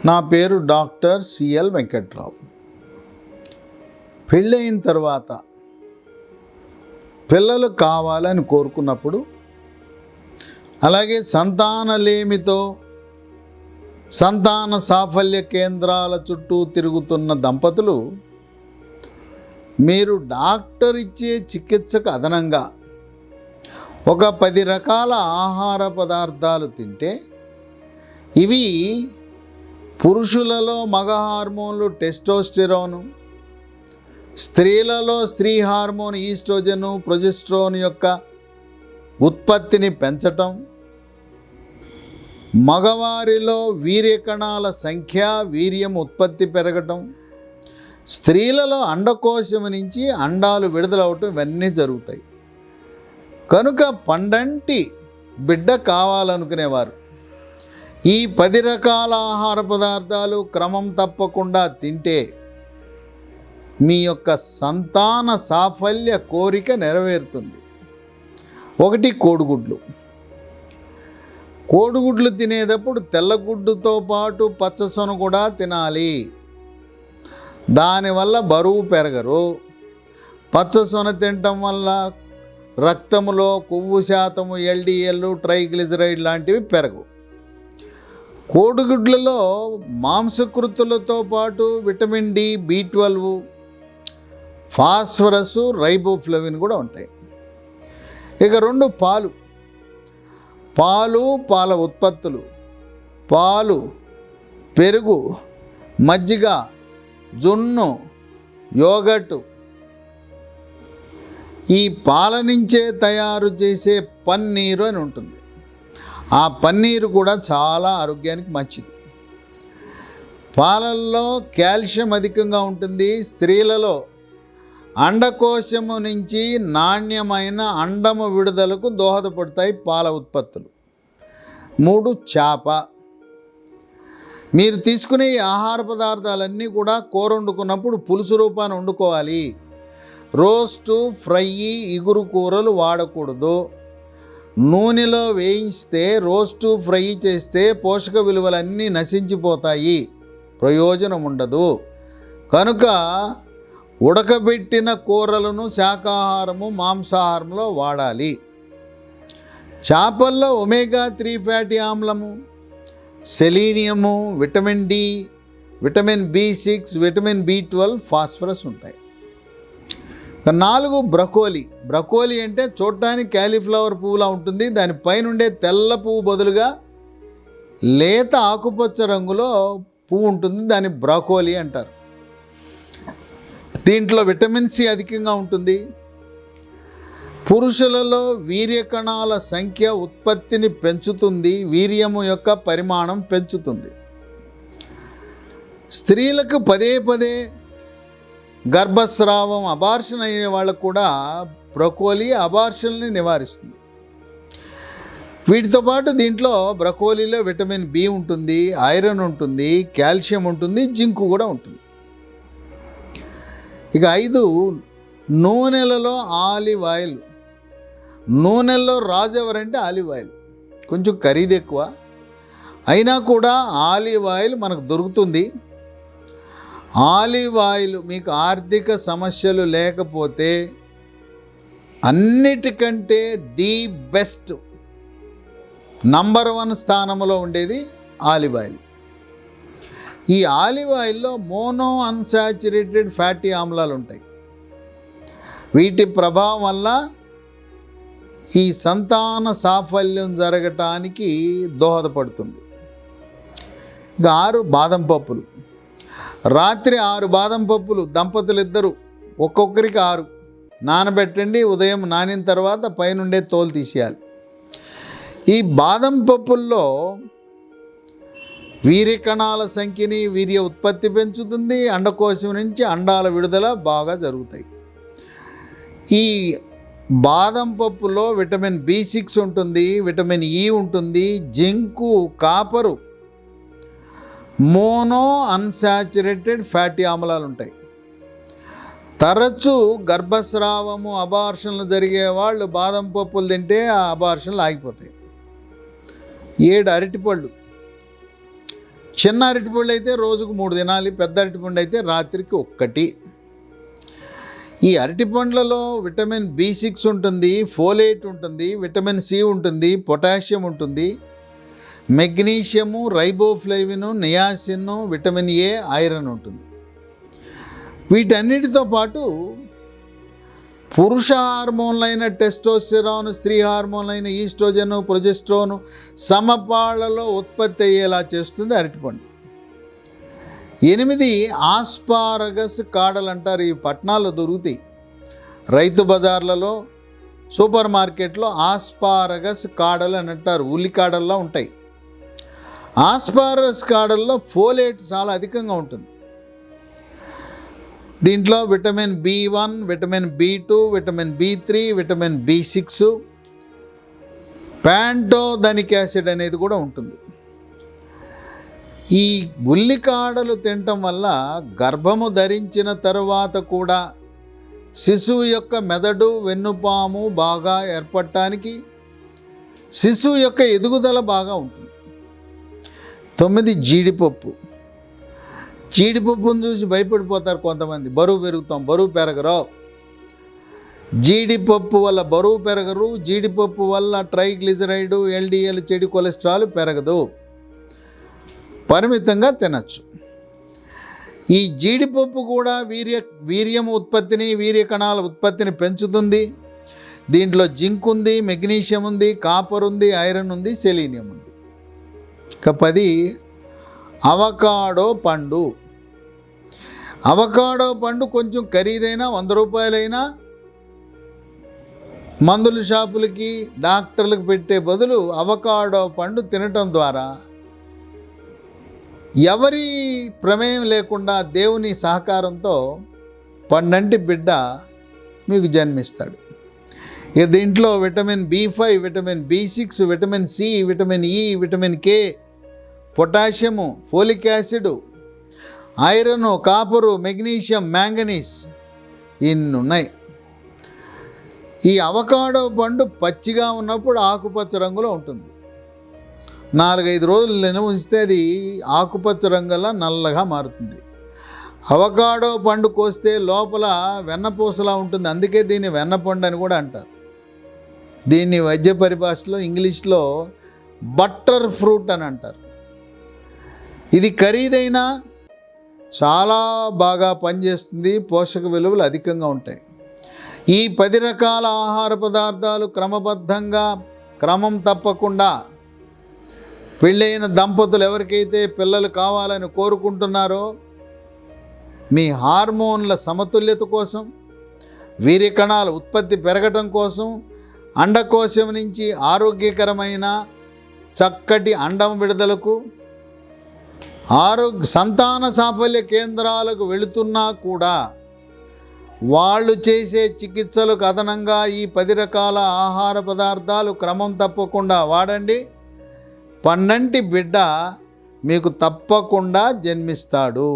నా పేరు doctor CL Venkatrao. పెళ్ళయిన తర్వాత పిల్లలు కావాలని కోరుకున్నప్పుడు, అలాగే సంతానలేమితో సంతాన సాఫల్య కేంద్రాల చుట్టూ తిరుగుతున్న దంపతులు మీరు డాక్టర్ ఇచ్చే చికిత్సకు అదనంగా ఒక 10 రకాల ఆహార పదార్థాలు తింటే ఇవి పురుషులలో మగ హార్మోన్లు టెస్టోస్టెరోను, స్త్రీలలో స్త్రీ హార్మోన్ ఈస్ట్రోజను ప్రొజెస్ట్రోన్ యొక్క ఉత్పత్తిని పెంచటం, మగవారిలో వీర్యకణాల సంఖ్య వీర్యం ఉత్పత్తి పెరగటం, స్త్రీలలో అండకోశం నుంచి అండాలు విడుదలవటం ఇవన్నీ జరుగుతాయి. కనుక పండంటి బిడ్డ కావాలనుకునేవారు ఈ 10 రకాల ఆహార పదార్థాలు క్రమం తప్పకుండా తింటే మీ యొక్క సంతాన సాఫల్య కోరిక నెరవేరుతుంది. 1 కోడిగుడ్లు. కోడిగుడ్లు తినేటప్పుడు తెల్లగుడ్డుతో పాటు పచ్చసొన కూడా తినాలి. దానివల్ల బరువు పెరగరు. పచ్చసొన తినటం వల్ల రక్తములో కొవ్వు శాతము, ఎల్డిఎల్, ట్రైగ్లిజరైడ్ లాంటివి పెరగవు. కోడిగుడ్లలో మాంసకృతులతో పాటు vitamin D, B12, phosphorus, riboflavin కూడా ఉంటాయి. ఇక 2 పాలు. పాల ఉత్పత్తులు, పాలు, పెరుగు, మజ్జిగ, జున్ను, యోగట్, ఈ పాల నుంచే తయారు చేసే పన్నీరు అని ఉంటుంది. ఆ పన్నీరు కూడా చాలా ఆరోగ్యానికి మంచిది. పాలల్లో కాల్షియం అధికంగా ఉంటుంది. స్త్రీలలో అండకోశము నుంచి నాణ్యమైన అండము విడుదలకు దోహదపడతాయి పాల ఉత్పత్తులు. 3 చేప. మీరు తీసుకునే ఈ ఆహార పదార్థాలన్నీ కూడా కూర వండుకున్నప్పుడు పులుసు రూపాన్ని వండుకోవాలి. రోస్టు, ఫ్రై, ఇగురు కూరలు వాడకూడదు. నూనెలో వేయిస్తే, రోస్టు, ఫ్రై చేస్తే పోషక విలువలన్నీ నశించిపోతాయి, ప్రయోజనం ఉండదు. కనుక ఉడకబెట్టిన కూరలను శాకాహారము, మాంసాహారంలో వాడాలి. చేపల్లో ఒమేగా-3 ఫ్యాటీ ఆమ్లము, selenium, vitamin D, vitamin B6, vitamin B12, phosphorus ఉంటాయి. 4 బ్రకోలీ. బ్రకోలీ అంటే చూడటానికి క్యాలీఫ్లవర్ పువ్వులా ఉంటుంది. దానిపైన ఉండే తెల్ల పువ్వు బదులుగా లేత ఆకుపచ్చ రంగులో పువ్వు ఉంటుంది. దాన్ని బ్రకోలీ అంటారు. దీంట్లో విటమిన్ సి అధికంగా ఉంటుంది. పురుషులలో వీర్యకణాల సంఖ్య ఉత్పత్తిని పెంచుతుంది. వీర్యము యొక్క పరిమాణం పెంచుతుంది. స్త్రీలకు పదే గర్భస్రావం, అబార్షన్ అయిన వాళ్ళకు కూడా బ్రకోలీ అబార్షన్ని నివారిస్తుంది. వీటితో పాటు దీంట్లో బ్రకోలీలో విటమిన్ బి ఉంటుంది, ఐరన్ ఉంటుంది, కాల్షియం ఉంటుంది, జింకు కూడా ఉంటుంది. ఇక 5 నూనెలలో ఆలివ్ ఆయిల్. నూనెల్లో రాజు ఎవరంటే ఆలివ్ ఆయిల్. కొంచెం ఖరీదు ఎక్కువ అయినా కూడా ఆలివ్ ఆయిల్ మనకు దొరుకుతుంది. ఆలివ్ ఆయిల్ మీకు ఆర్థిక సమస్యలు లేకపోతే అన్నిటికంటే ది బెస్ట్ నంబర్ 1 స్థానంలో ఉండేది ఆలివ్ ఆయిల్. ఈ ఆలివ్ ఆయిల్లో మోనో అన్సాచురేటెడ్ ఫ్యాటీ ఆమ్లాలు ఉంటాయి. వీటి ప్రభావం వల్ల ఈ సంతాన సాఫల్యం జరగటానికి దోహదపడుతుంది. ఇక 6 బాదం పప్పులు. రాత్రి 6 బాదం పప్పులు దంపతులు ఇద్దరు ఒక్కొక్కరికి 6 నానబెట్టండి. ఉదయం నానిన తర్వాత పైనుండే తోలు తీసేయాలి. ఈ బాదం పప్పుల్లో వీర్యకణాల సంఖ్యని, వీర్య ఉత్పత్తి పెంచుతుంది. అండకోశం నుంచి అండాల విడుదల బాగా జరుగుతాయి. ఈ బాదం పప్పులో విటమిన్ B6 ఉంటుంది, విటమిన్ ఇ ఉంటుంది, జింకు, కాపరు, మోనో అన్సాచురేటెడ్ ఫ్యాటీ ఆమ్లాలు ఉంటాయి. తరచూ గర్భస్రావము, అబార్షన్లు జరిగే వాళ్ళు బాదం పప్పులు తింటే ఆ అబార్షన్లు ఆగిపోతాయి. 7 అరటిపళ్ళు. చిన్న అరటిపండు అయితే రోజుకు 3 తినాలి, పెద్ద అరటిపండు అయితే రాత్రికి 1. ఈ అరటిపండ్లలో విటమిన్ B6 ఉంటుంది, ఫోలేట్ ఉంటుంది, విటమిన్ C ఉంటుంది, పొటాషియం ఉంటుంది, magnesium, riboflavin, niacin, vitamin A, iron ఉంటుంది. వీటన్నిటితో పాటు పురుష హార్మోన్లైన టెస్టోస్టెరాన్, స్త్రీ హార్మోన్లైన ఈస్ట్రోజన్, ప్రొజెస్ట్రోన్ సమపాళ్లలో ఉత్పత్తి అయ్యేలా చేస్తుంది అరటిపండు. 8 ఆస్పారగస్ కాడలు అంటారు. ఈ పట్టణాల్లో దొరుకుతాయి, రైతు బజార్లలో, సూపర్ మార్కెట్లో ఆస్పారగస్ కాడలు అని అంటారు. ఉల్లికాడల్లో ఉంటాయి. ఆస్పారగస్ కాడల్లో ఫోలేట్ చాలా అధికంగా ఉంటుంది. దీంట్లో vitamin B1, vitamin B2, vitamin B3, vitamin B6, pantothenic acid అనేది కూడా ఉంటుంది. ఈ ఉల్లికాడలు తినటం వల్ల గర్భము ధరించిన తరువాత కూడా శిశువు యొక్క మెదడు, వెన్నుపాము బాగా ఏర్పడటానికి, శిశువు యొక్క ఎదుగుదల బాగా ఉంటుంది. 9 జీడిపప్పును చూసి భయపడిపోతారు కొంతమంది. బరువు పెరుగుతాం, బరువు పెరగరు. జీడిపప్పు వల్ల బరువు పెరగరు. జీడిపప్పు వల్ల ట్రైగ్లిజరైడ్, LDL, చెడు కొలెస్ట్రాల్ పెరగదు. పరిమితంగా తినచ్చు. ఈ జీడిపప్పు కూడా వీర్యం ఉత్పత్తిని, వీర్య కణాల ఉత్పత్తిని పెంచుతుంది. దీంట్లో జింక్ ఉంది, మెగ్నీషియం ఉంది, కాపర్ ఉంది, ఐరన్ ఉంది, సెలీనియం ఉంది. ఇక 10 అవకాడో పండు. అవకాడో పండు కొంచెం ఖరీదైన, 100 రూపాయలైనా మందుల షాపులకి, డాక్టర్లకు పెట్టే బదులు అవకాడో పండు తినటం ద్వారా ఎవరి ప్రమేయం లేకుండా దేవుని సహకారంతో పండంటి బిడ్డ మీకు జన్మిస్తాడు. ఇక దీంట్లో vitamin B5, vitamin B6, vitamin C, vitamin E, vitamin K, potassium, folic acid, iron, copper, magnesium, manganese ఇన్ని ఉన్నాయి. ఈ అవకాడో పండు పచ్చిగా ఉన్నప్పుడు ఆకుపచ్చ రంగులో ఉంటుంది. 4-5 రోజులు నిల్వ ఉంచితే అది ఆకుపచ్చ రంగులా నల్లగా మారుతుంది. అవకాడో పండు కోస్తే లోపల వెన్నపూసలా ఉంటుంది. అందుకే దీన్ని వెన్నపండు అని కూడా అంటారు. దీన్ని వైద్య పరిభాషలో, ఇంగ్లీష్లో బట్టర్ ఫ్రూట్ అని అంటారు. ఇది ఖరీదైన, చాలా బాగా పనిచేస్తుంది. పోషక విలువలు అధికంగా ఉంటాయి. ఈ 10 రకాల ఆహార పదార్థాలు క్రమబద్ధంగా, క్రమం తప్పకుండా పెళ్ళైన దంపతులు ఎవరికైతే పిల్లలు కావాలని కోరుకుంటున్నారో, మీ హార్మోన్ల సమతుల్యత కోసం, వీర్య కణాల ఉత్పత్తి పెరగటం కోసం, అండకోశం నుంచి ఆరోగ్యకరమైన చక్కటి అండం విడుదలకు, సంతాన సాఫల్య కేంద్రాలకు వెళుతున్నా కూడా వాళ్ళు చేసే చికిత్సలకు అదనంగా ఈ 10 రకాల ఆహార పదార్థాలు క్రమం తప్పకుండా వాడండి. పండంటి బిడ్డ మీకు తప్పకుండా జన్మిస్తాడు.